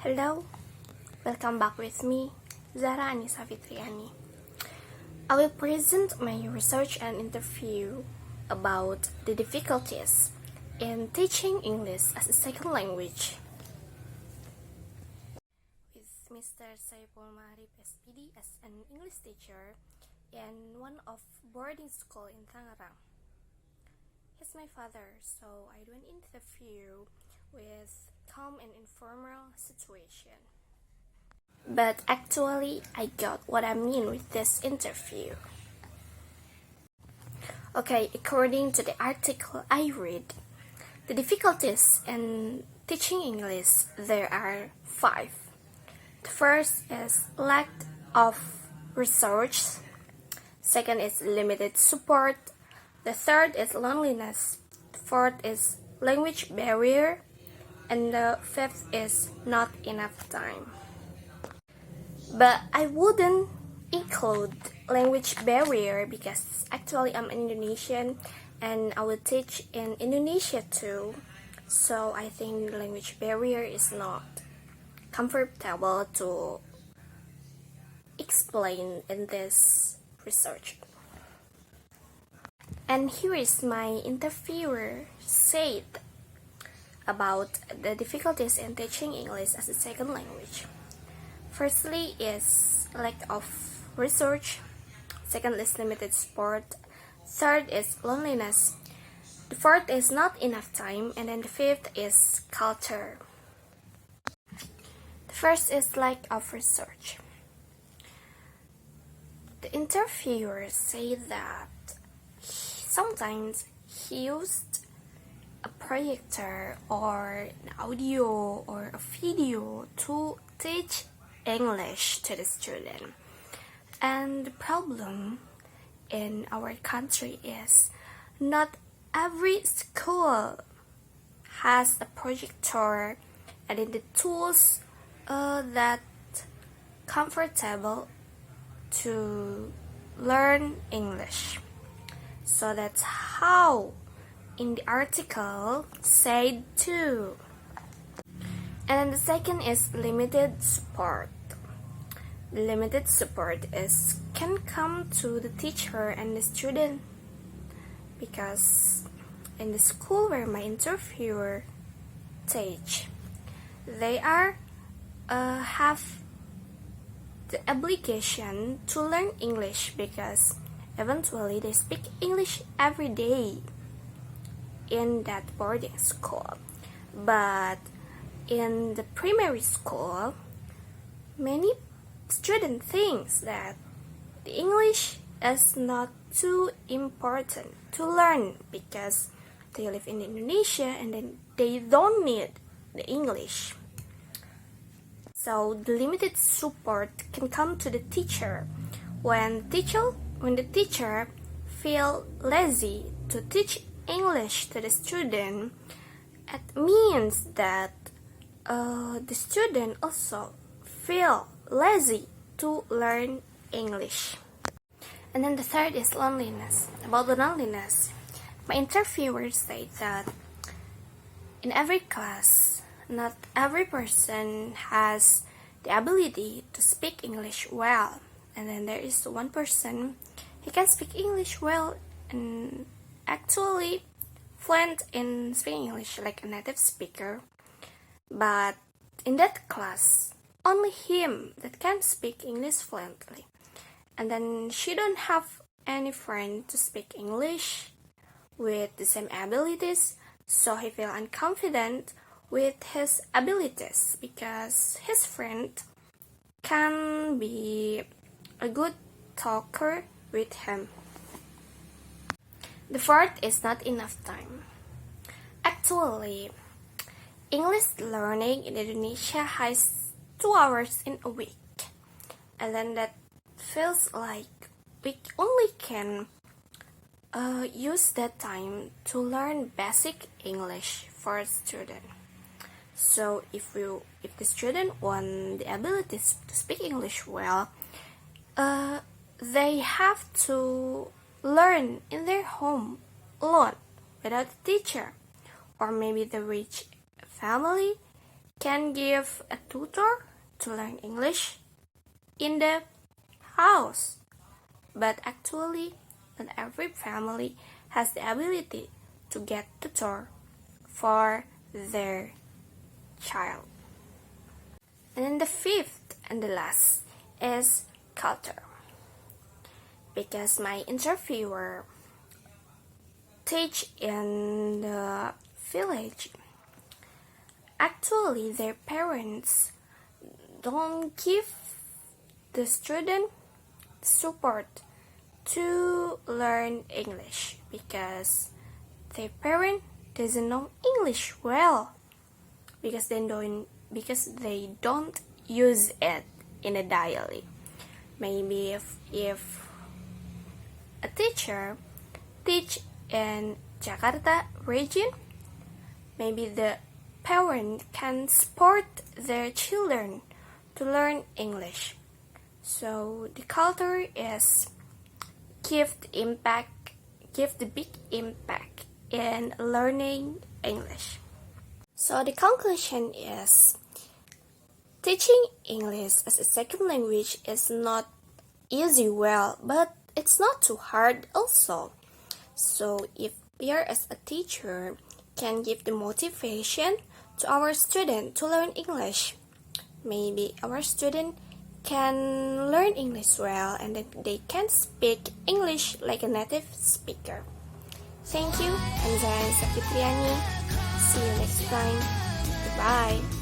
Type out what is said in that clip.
Hello, welcome back with me, Zahra Annisa Fitriani. I will present my research and interview about the difficulties in teaching English as a second language with Mr. Saepul Maarip, S.Pd, as an English teacher in one of boarding school in Tangerang. He's my father, so I do an interview with calm and informal situation. But actually, I got what I mean with this interview. Okay, according to the article I read, the difficulties in teaching English, there are 5. The first is lack of research. Second is limited support. The third is loneliness. The fourth is language barrier. And the fifth is not enough time. But I wouldn't include language barrier because actually I'm Indonesian and I will teach in Indonesia too. So I think language barrier is not comfortable to explain in this research. And here is my interviewer said about the difficulties in teaching English as a second language. Firstly is lack of research. Second is limited support. Third is loneliness. The fourth is not enough time. And then the fifth is culture. The first is lack of research. The interviewer said that sometimes he used a projector or an audio or a video to teach English to the student. And the problem in our country is not every school has a projector and in the tools that comfortable to learn English. So that's how in the article said too. And then the second is limited support. Limited support can come to the teacher and the student because in the school where my interviewer teach, they are have the obligation to learn English because eventually they speak English every day in that boarding school. But in the primary school, many students think that the English is not too important to learn because they live in Indonesia and then they don't need the English. So the limited support can come to the teacher when the teacher feel lazy to teach English to the student. It means that the student also feel lazy to learn English. And then the third is loneliness. About the loneliness, my interviewer said that in every class, not every person has the ability to speak English well. And then there is one person he can speak English well and actually fluent in speaking English like a native speaker. But in that class, only him that can speak English fluently. And then she don't have any friend to speak English with the same abilities, so he feel unconfident with his abilities because his friend can be a good talker with him. The fourth is not enough time. Actually, English learning in Indonesia has 2 hours in a week. And then that feels like we only can use that time to learn basic English for a student. So if the student want the abilities to speak English well, they have to learn in their home alone without a teacher, or maybe the rich family can give a tutor to learn English in the house. But actually, not every family has the ability to get tutor for their child. And then the fifth and the last is culture. Because my interviewer teach in the village, actually their parents don't give the student support to learn English because their parent doesn't know English well because they don't use it in a daily. Maybe if a teacher teach in Jakarta region, maybe the parent can support their children to learn English. So the culture is give the big impact in learning English. So the conclusion is teaching English as a second language is not easy but it's not too hard also. So if we are as a teacher can give the motivation to our student to learn English, maybe our student can learn English well and then they can speak English like a native speaker. Thank you, I'm Zahra Annisa Fitriani. See you next time. Goodbye.